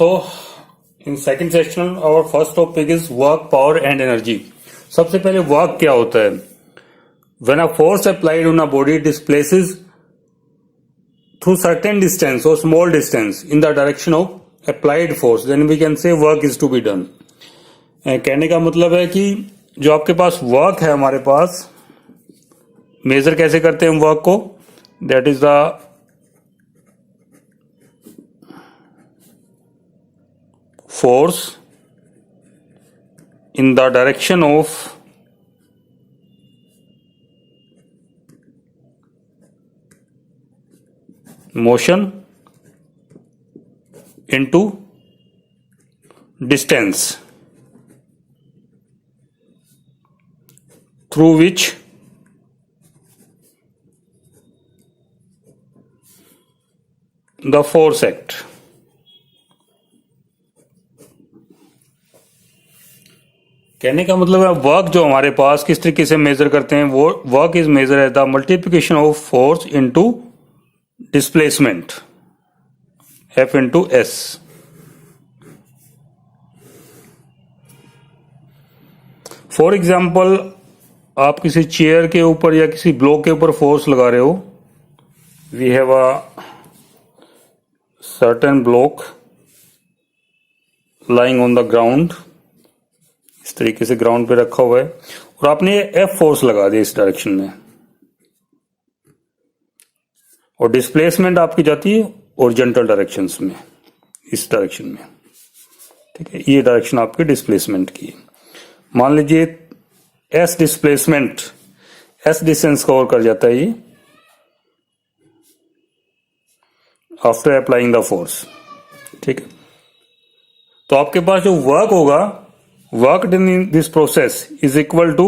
So, in second section, our first topic is work, power and energy. सबसे पहले work क्या होता है? When a force applied on a body displaces through certain distance or small distance in the direction of applied force, then we can say work is to be done. कहने का मतलब है कि जो आपके पास वर्क है, हमारे पास मेजर कैसे करते हैं हम वर्क को? That is the force in the direction of motion into distance through which the force act. कहने का मतलब है वर्क जो हमारे पास किस तरीके से मेजर करते हैं, वो work is measure as the multiplication of force into displacement F into S. For example, आप किसी चेयर के ऊपर या किसी ब्लॉक के ऊपर फोर्स लगा रहे हो. We have a certain block lying on the ground. इस तरीके से ग्राउंड पे रखा हुआ है और आपने एफ फोर्स लगा दिया इस डायरेक्शन में, और डिस्प्लेसमेंट आपकी जाती है ओरिजेंटल डायरेक्शंस में, इस डायरेक्शन में. ठीक है, ये डायरेक्शन आपकी डिस्प्लेसमेंट की है. मान लीजिए S displacement, S distance cover कर जाता है ये आफ्टर अप्लाइंग द फोर्स. ठीक है, तो आपके पास जो वर्क होगा, worked in this process is equal to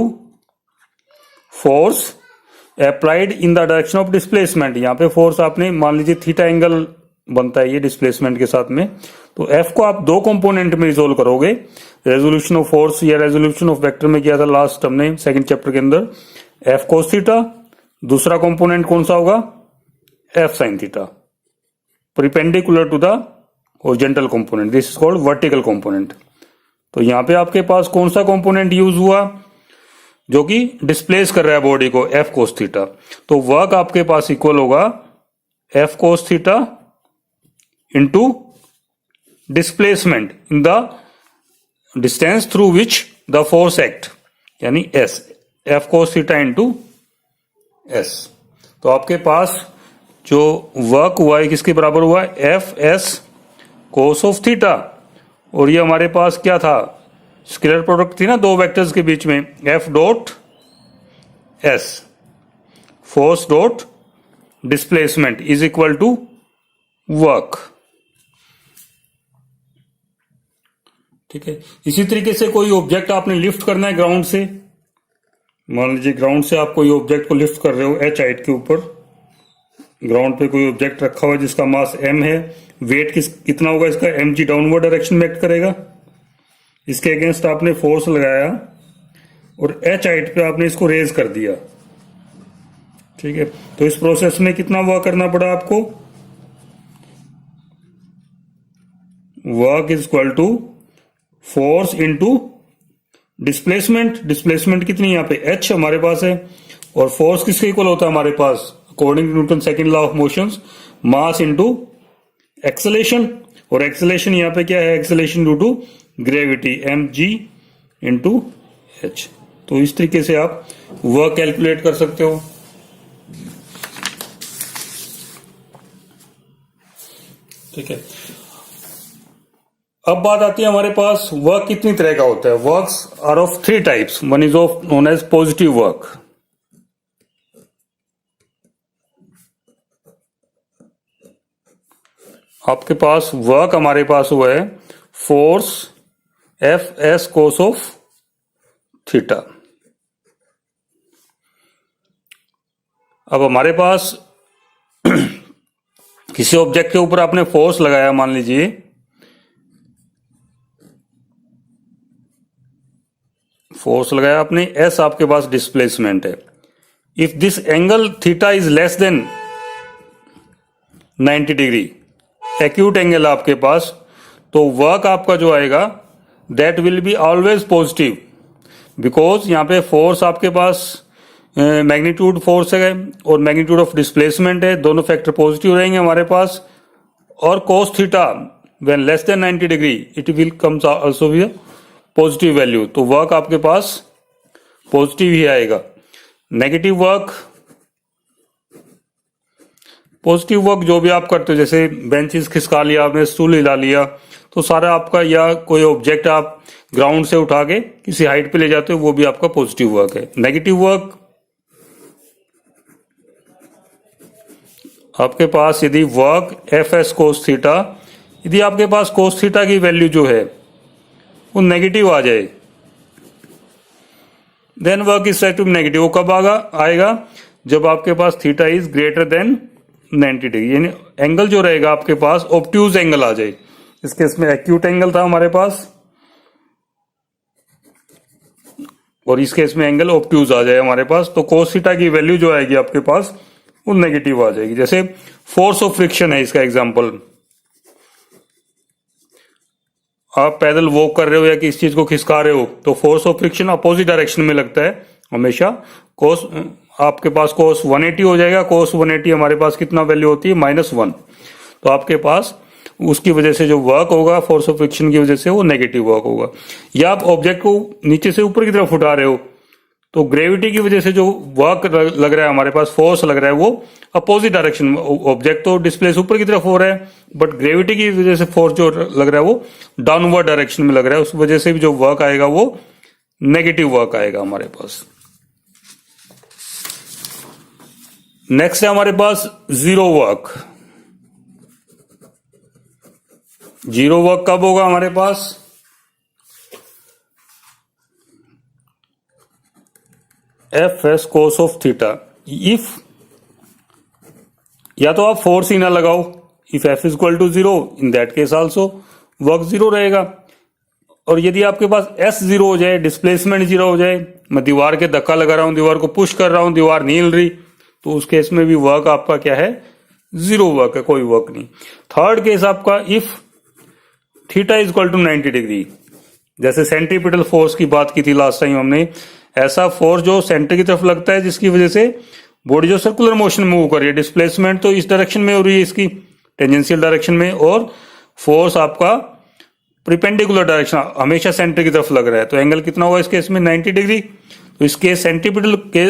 force applied in the direction of displacement. यहाँ पे फोर्स आपने मान लीजिए थीटा एंगल बनता है ये डिस्प्लेसमेंट के साथ में, तो एफ को आप दो कंपोनेंट में रिजोल्व करोगे. रेजोल्यूशन ऑफ फोर्स या रेजोल्यूशन ऑफ वेक्टर में किया था लास्ट हमने सेकंड चैप्टर के अंदर, एफ कोस थीटा. दूसरा कंपोनेंट कौन सा होगा? F sine theta, perpendicular to the horizontal component. This is called vertical component. तो यहां पे आपके पास कौन सा कंपोनेंट यूज हुआ जो कि डिस्प्लेस कर रहा है बॉडी को? F cos theta. तो वर्क आपके पास इक्वल होगा F cos theta into displacement in the distance through which the force act, यानी S. F cos theta into S. तो आपके पास जो वर्क हुआ है किसके बराबर हुआ? F S cos of theta. और ये हमारे पास क्या था? स्केलर प्रोडक्ट थी ना दो वेक्टर्स के बीच में, F dot S, force dot displacement is equal to work. ठीक है, इसी तरीके से कोई ऑब्जेक्ट आपने लिफ्ट करना है ग्राउंड से. मान लीजिए ग्राउंड से आप कोई ऑब्जेक्ट को लिफ्ट कर रहे हो एच हाइट के ऊपर. ग्राउंड पे कोई ऑब्जेक्ट रखा हुआ है जिसका मास m है. वेट कितना होगा इसका? mg डाउनवर्ड डायरेक्शन में एक्ट करेगा. इसके अगेंस्ट आपने फोर्स लगाया और h हाइट पे आपने इसको रेज कर दिया. ठीक है, तो इस प्रोसेस में कितना वर्क करना पड़ा आपको? Work is equal to force into displacement. Displacement कितनी यहाँ पे? h हमारे पास है. और फोर्स किसके इक्वल होता है हमारे पास according to Newton second law of motion? Mass into acceleration. और एक्सेलेरेशन यहाँ पे क्या है? Acceleration due to gravity, M G into H. तो इस तरीके से आप वर्क कैलकुलेट कर सकते हो. ठीक है, अब बात आती है हमारे पास वर्क कितनी तरह का होता है. Works are of three types. One is of known as positive work. आपके पास वर्क हमारे पास हुआ है force F S cos of theta. अब हमारे पास किसी ऑब्जेक्ट के ऊपर आपने फोर्स लगाया, मान लीजिए फोर्स लगाया आपने, एस आपके पास डिस्प्लेसमेंट है. If this angle theta is less than 90 degree, acute angle आपके पास, तो वर्क आपका जो आएगा that will be always positive, because यहाँ पे फोर्स आपके पास मैग्नीट्यूड फोर्स है और मैग्नीट्यूड ऑफ डिस्प्लेसमेंट है, दोनों फैक्टर पॉजिटिव रहेंगे हमारे पास। और cos theta when less than 90 degree it will comes also with positive value, तो वर्क आपके पास पॉजिटिव ही आएगा। नेगेटिव वर्क, पॉजिटिव वर्क जो भी आप करते हो, जैसे बेंचेस खिसका लिया आपने, स्टूल हिला लिया, तो सारा आपका, या कोई ऑब्जेक्ट आप ग्राउंड से उठा के किसी हाइट पे ले जाते हो, वो भी आपका पॉजिटिव वर्क है। नेगेटिव वर्क आपके पास यदि work F S cos theta, यदि आपके पास कोस थीटा की वैल्यू जो है वो नेगेटिव आ जाए, then work is said to be negative. वो कब आएगा? जब आपके पास theta is greater than 90 degree, यानी एंगल जो रहेगा आपके पास ऑब्ट्यूज एंगल आ जाए। इस केस में एक्यूट एंगल था हमारे पास, और इस केस में एंगल ऑब्ट्यूज आ जाए हमारे पास, तो कोस थीटा की वैल्यू जो आएगी आपके पास वो नेगेटिव आ जाएगी। जैसे फोर्स ऑफ फ्रिक्शन है इसका एग्जांपल, आप पैदल वॉक कर रहे हो या किसी चीज को खिसका रहे हो, तो force of friction opposite direction में लगता है हमेशा। कोस आपके पास कोस 180 हो जाएगा, कोस 180 हमारे पास कितना वैल्यू होती है? -1। तो आपके पास उसकी वजह से जो वर्क होगा फोर्स ऑफ फ्रिक्शन की वजह से वो नेगेटिव वर्क होगा। या आप ऑब्जेक्ट को नीचे से ऊपर की तरफ उठा रहे हो, तो ग्रेविटी की वजह से जो वर्क लग रहा है हमारे पास, फोर्स लग रहा है, वो अपोजिट डायरेक्शन में, ऑब्जेक्ट तो डिस्प्लेस ऊपर की तरफ हो रहा है, बट ग्रेविटी की वजह से फोर्स जो लग रहा है वो डाउनवर्ड डायरेक्शन में लग रहा है, उस वजह से भी जो वर्क आएगा वो नेगेटिव वर्क आएगा हमारे पास। नेक्स्ट है हमारे पास जीरो वर्क। जीरो वर्क कब होगा हमारे पास? F S cos of theta, if, या तो आप फोर्स ही ना लगाओ, if F is equal to 0, in that case also work 0 रहेगा। और यदि आपके पास एस 0 हो जाए, डिस्प्लेसमेंट 0 हो जाए, मैं दीवार के धक्का लगा रहा हूं, दीवार को पुश कर रहा हूं, दीवार नहीं हिल रही, तो उस केस में भी वर्क आपका क्या है? 0 वर्क है, कोई वर्क नहीं। थर्ड केस आपका if theta is equal to 90 degree, जैसे सेंट्रीपिटल फोर्स की बात की थी लास्ट टाइम हमने, ऐसा फोर्स जो सेंटर की तरफ लगता है, जिसकी वजह से बॉडी जो सर्कुलर मोशन में मूव कर रही है, डिस्प्लेसमेंट तो इस डायरेक्शन में हो रही है, इसकी टेंजेंशियल डायरेक्शन में, और फोर्स आपका प्रिपेंडिकुलर डायरेक्शन हमेशा सेंटर की तरफ लग रहा है, तो एंगल कितना हुआ इस केस में? 90 डिग्री। तो इस केस सेंट्रीपिटल के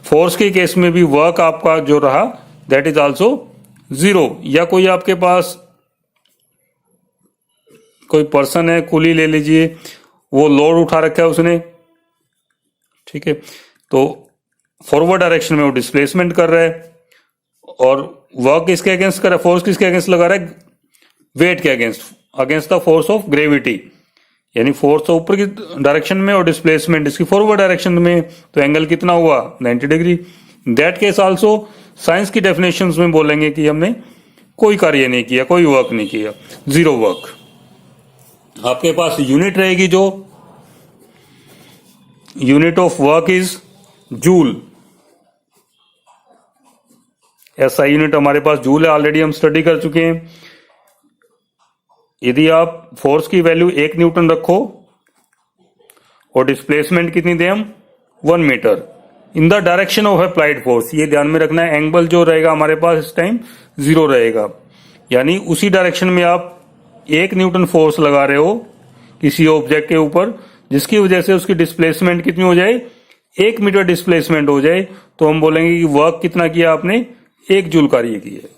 फोर्स के केस में भी वर्क आपका जो रहा दैट इज आल्सो 0। या कोई आपके पास कोई पर्सन है, कुली ले लीजिए, वो लोड उठा रखा है उसने, ठीक है, तो फॉरवर्ड डायरेक्शन में वो डिस्प्लेसमेंट कर रहा है, और वर्क किसके अगेंस्ट कर रहा है? फोर्स किसके अगेंस्ट लगा रहा है? वेट के against the force of gravity, यानी फोर्स तो ऊपर की डायरेक्शन में और डिस्प्लेसमेंट इसकी फॉरवर्ड डायरेक्शन में, तो एंगल कितना हुआ? 90 degree. That case also science की डेफिनेशंस में बोलेंगे कि हमने कोई कार्य नहीं किया, कोई वर्क नहीं किया, 0 वर्क। आपके पास यूनिट रहेगी, जो unit of work is joule. ऐसा यूनिट हमारे पास जूल है, ऑलरेडी हम स्टडी कर चुके हैं। यदि आप फोर्स की वैल्यू 1 न्यूटन रखो और डिस्प्लेसमेंट कितनी दें हम? 1 metre in the direction of applied force, ये ध्यान में रखना है, एंगल जो रहेगा हमारे पास इस टाइम 0 रहेगा, यानी उसी डायरेक्शन में आप 1 न्यूटन फोर्स लगा रहे हो किसी ऑब्जेक्ट के ऊपर, जिसकी वजह से उसकी डिस्प्लेसमेंट कितनी हो जाए? 1 मीटर डिस्प्लेसमेंट हो जाए, तो हम बोलेंगे कि वर्क कितना किया आपने? 1 जूल कार्य किया।